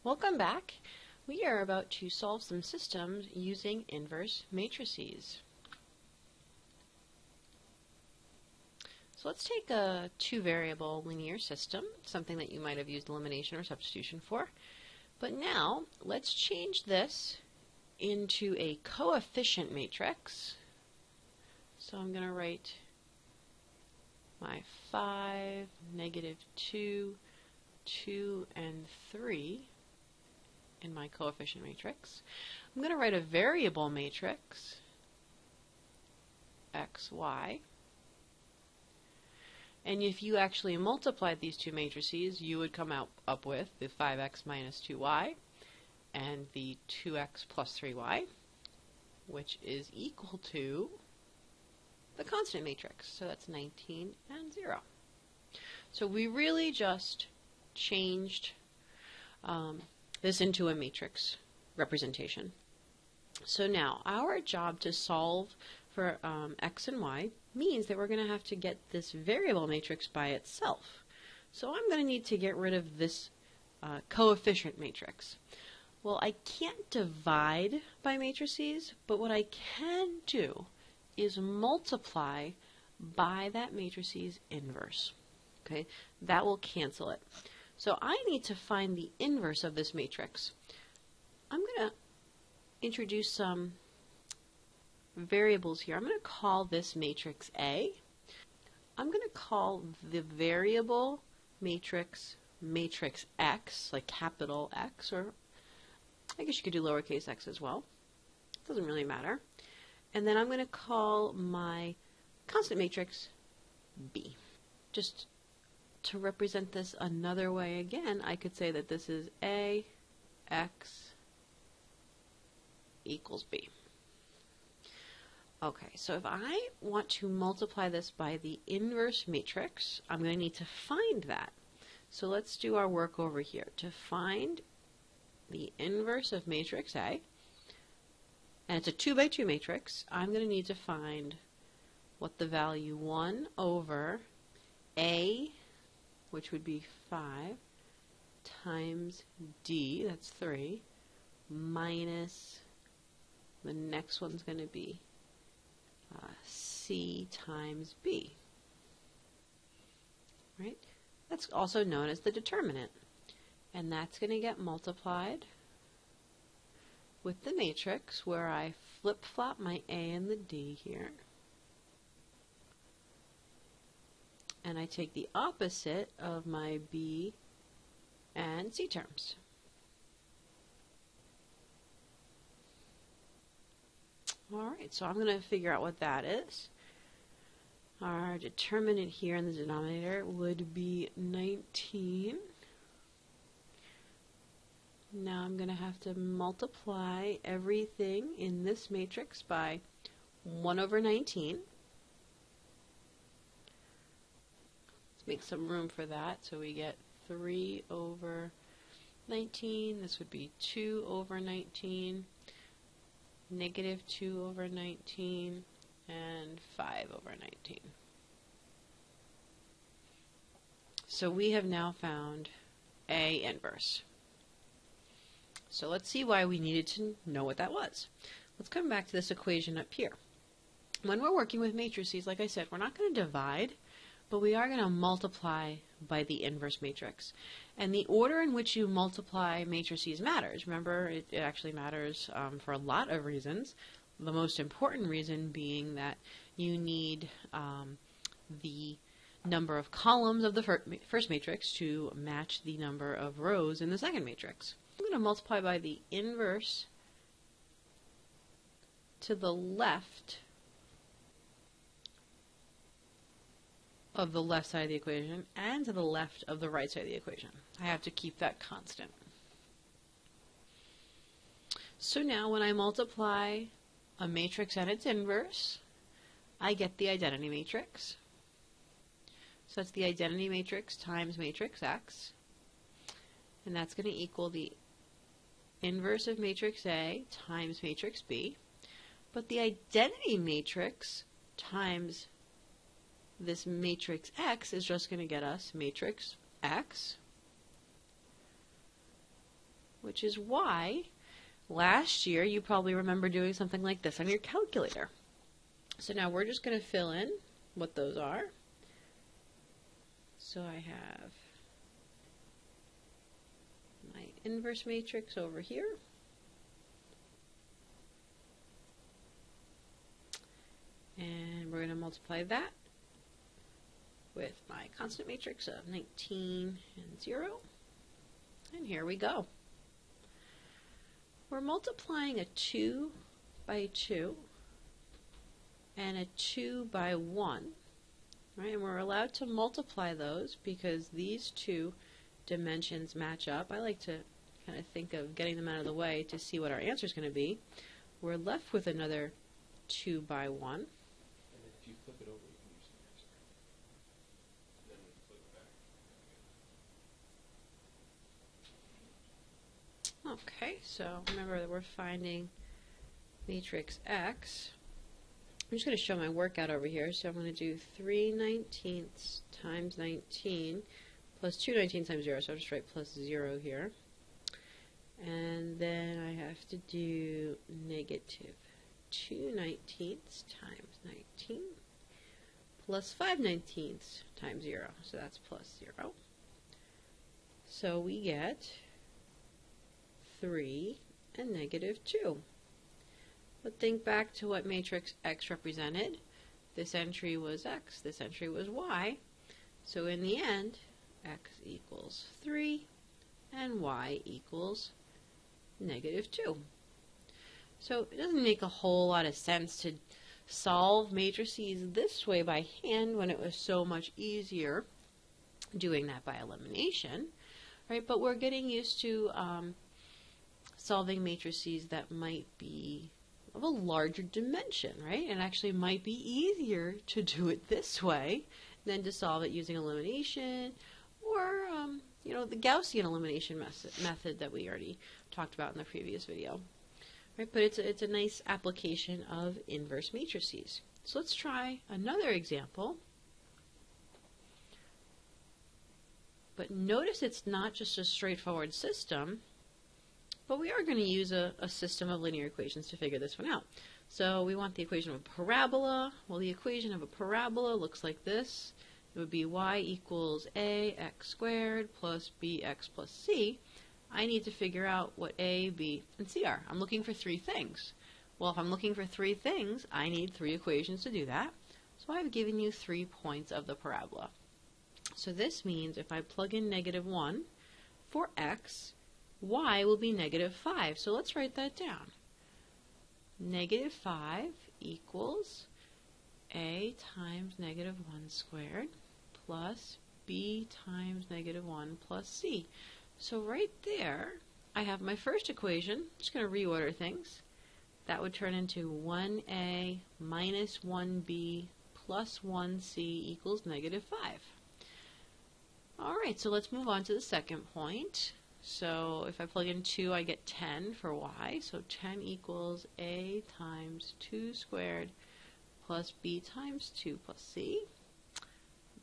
Welcome back. We are about to solve some systems using inverse matrices. So let's take a two-variable linear system, something that you might have used elimination or substitution for. But now let's change this into a coefficient matrix. So I'm going to write my 5, -2, 2, and 3 in my coefficient matrix. I'm going to write a variable matrix, x, y. And if you actually multiplied these two matrices, you would come up with the 5x minus 2y and the 2x plus 3y, which is equal to the constant matrix. So that's 19 and 0. So we really just changed this into a matrix representation. So now our job to solve for x and y means that we're going to have to get this variable matrix by itself. So I'm going to need to get rid of this coefficient matrix. Well, I can't divide by matrices, but what I can do is multiply by that matrice's inverse. Okay, that will cancel it. So I need to find the inverse of this matrix. I'm going to introduce some variables here. I'm going to call this matrix A. I'm going to call the variable matrix matrix X, like capital X, or I guess you could do lowercase x as well. It doesn't really matter. And then I'm going to call my constant matrix B. Just to represent this another way again, I could say that this is A, X equals B. Okay, so if I want to multiply this by the inverse matrix, I'm going to need to find that. So let's do our work over here. To find the inverse of matrix A, and it's a 2 by 2 matrix, I'm going to need to find what the value 1 over A, which would be 5, times D, that's 3, minus the next one's going to be C times B. Right? That's also known as the determinant. And that's going to get multiplied with the matrix where I flip-flop my A and the D here. And I take the opposite of my B and C terms. Alright, so I'm going to figure out what that is. Our determinant here in the denominator would be 19. Now I'm going to have to multiply everything in this matrix by 1 over 19. Let's make some room for that. So we get 3 over 19. This would be 2 over 19. -2 over 19, and 5 over 19. So we have now found A inverse. So let's see why we needed to know what that was. Let's come back to this equation up here. When we're working with matrices, like I said, we're not going to divide, but we are going to multiply by the inverse matrix. And the order in which you multiply matrices matters. Remember, it actually matters for a lot of reasons. The most important reason being that you need the number of columns of the first matrix to match the number of rows in the second matrix. I'm going to multiply by the inverse to the left of the left side of the equation and to the left of the right side of the equation. I have to keep that constant. So now when I multiply a matrix and its inverse, I get the identity matrix. So that's the identity matrix times matrix X, and that's going to equal the inverse of matrix A times matrix B. But the identity matrix times this matrix X is just going to get us matrix X which is why last year you probably remember doing something like this on your calculator. So now we're just going to fill in what those are. So I have my inverse matrix over here. And we're going to multiply that with my constant matrix of 19 and 0. And here we go. We're multiplying a 2 by 2 and a 2 by 1. Right? And we're allowed to multiply those because these two dimensions match up. I like to kind of think of getting them out of the way to see what our answer is going to be. We're left with another 2 by 1. And if you flip it over, you can use the next one. Then flip it back. Okay, so remember that we're finding matrix X. I'm just going to show my workout over here. So I'm going to do 3/19 times 19 plus 2/19 times 0. So I'll just write plus 0 here. And then I have to do negative 2/19 times 19 plus 5/19 times 0. So that's plus 0. So we get 3 and negative 2. But think back to what matrix X represented. This entry was X, this entry was Y. So in the end, X equals 3 and Y equals negative 2. So it doesn't make a whole lot of sense to solve matrices this way by hand when it was so much easier doing that by elimination, right? But we're getting used to solving matrices that might be of a larger dimension, right? And actually might be easier to do it this way than to solve it using elimination or, you know, the Gaussian elimination method that we already talked about in the previous video. Right? But it's a nice application of inverse matrices. So let's try another example. But notice it's not just a straightforward system, but we are going to use a system of linear equations to figure this one out. So we want the equation of a parabola. Well, the equation of a parabola looks like this. It would be y equals ax squared plus bx plus c. I need to figure out what a, b, and c are. I'm looking for three things. Well, if I'm looking for three things, I need three equations to do that. So I've given you 3 points of the parabola. So this means if I plug in -1 for x, y will be -5. So let's write that down. -5 equals a times -1 squared plus b times -1 plus c. So right there, I have my first equation. I'm just going to reorder things. That would turn into 1a minus 1b plus 1c equals -5. All right, so let's move on to the second point. So if I plug in 2, I get 10 for y. So 10 equals a times 2 squared plus b times 2 plus c.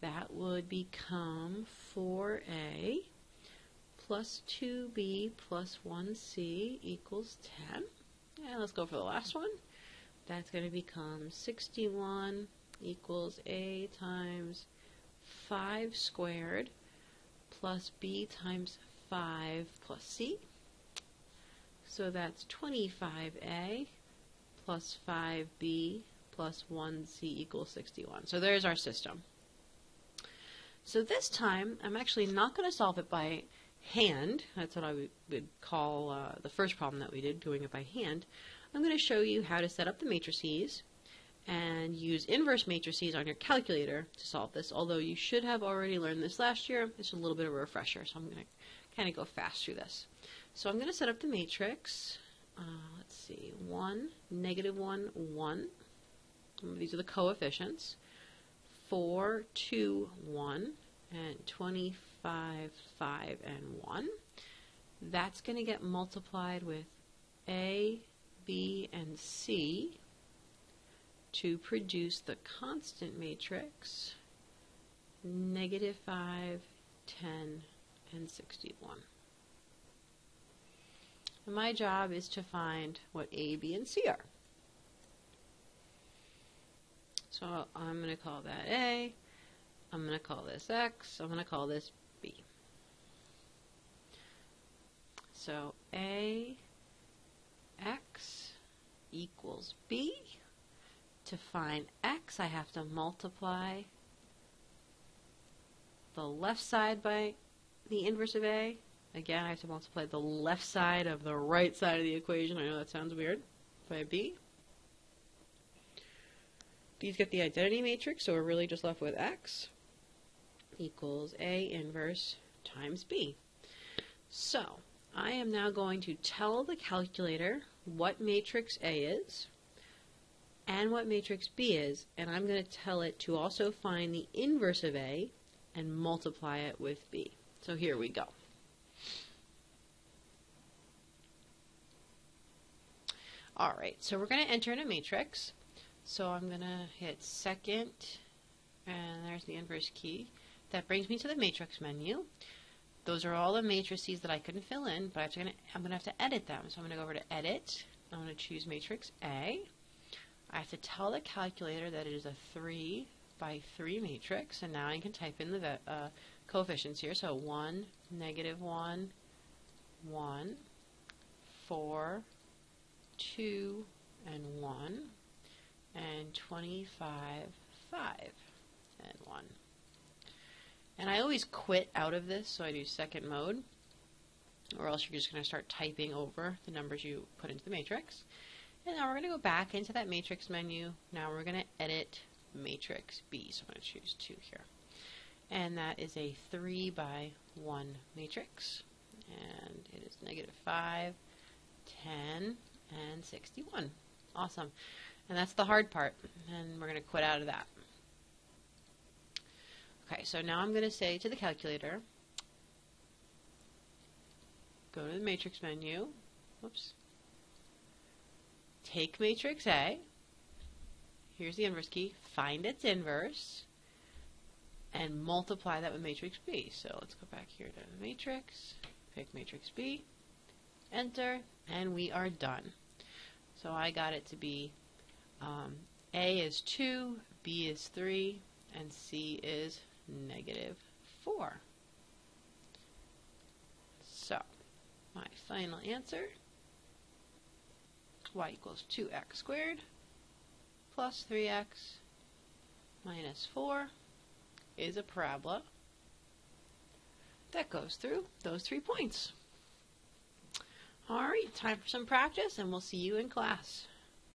That would become 4a plus 2b plus 1c equals 10. And let's go for the last one. That's going to become 61 equals a times 5 squared plus b times 5 plus c. So that's 25a plus 5b plus 1c equals 61. So there's our system. So this time, I'm actually not going to solve it by hand. That's what I would call the first problem that we did, doing it by hand. I'm going to show you how to set up the matrices and use inverse matrices on your calculator to solve this, although you should have already learned this last year. It's a little bit of a refresher, so I'm going to kind of go fast through this. So I'm going to set up the matrix. Let's see, 1, -1, 1. These are the coefficients. 4, 2, 1, and 25, 5, and 1. That's going to get multiplied with A, B, and C to produce the constant matrix -5, 10, and 61. And my job is to find what A, B, and C are. So I'm going to call that A. I'm going to call this X. I'm going to call this B. So A, X equals B. To find X, I have to multiply the left side by the inverse of A. Again, I have to multiply the left side of the right side of the equation. I know that sounds weird. By B. B's got the identity matrix, so we're really just left with X equals A inverse times B. So, I am now going to tell the calculator what matrix A is and what matrix B is, and I'm going to tell it to also find the inverse of A and multiply it with B. So here we go. Alright, so we're going to enter in a matrix. So I'm going to hit second, and there's the inverse key. That brings me to the matrix menu. Those are all the matrices that I couldn't fill in, but I'm going to have to edit them. So I'm going to go over to Edit. I'm going to choose matrix A. I have to tell the calculator that it is a 3 by 3 matrix, and now I can type in the coefficients here. So 1, -1, 1, 4, 2, and 1, and 25, 5, and 1. And I always quit out of this, so I do second mode, or else you're just going to start typing over the numbers you put into the matrix. And now we're going to go back into that matrix menu. Now we're going to edit matrix B, so I'm going to choose 2 here. And that is a 3 by 1 matrix, and it is -5, 10, and 61. Awesome. And that's the hard part, and we're going to quit out of that. Okay, so now I'm going to say to the calculator, go to the matrix menu, whoops, take matrix A, here's the inverse key, find its inverse, and multiply that with matrix B. So let's go back here to the matrix, pick matrix B, enter, and we are done. So I got it to be A is 2, B is 3, and C is -4. So my final answer, y equals 2x squared plus 3x minus 4, is a parabola that goes through those 3 points. Alright, time for some practice, and we'll see you in class.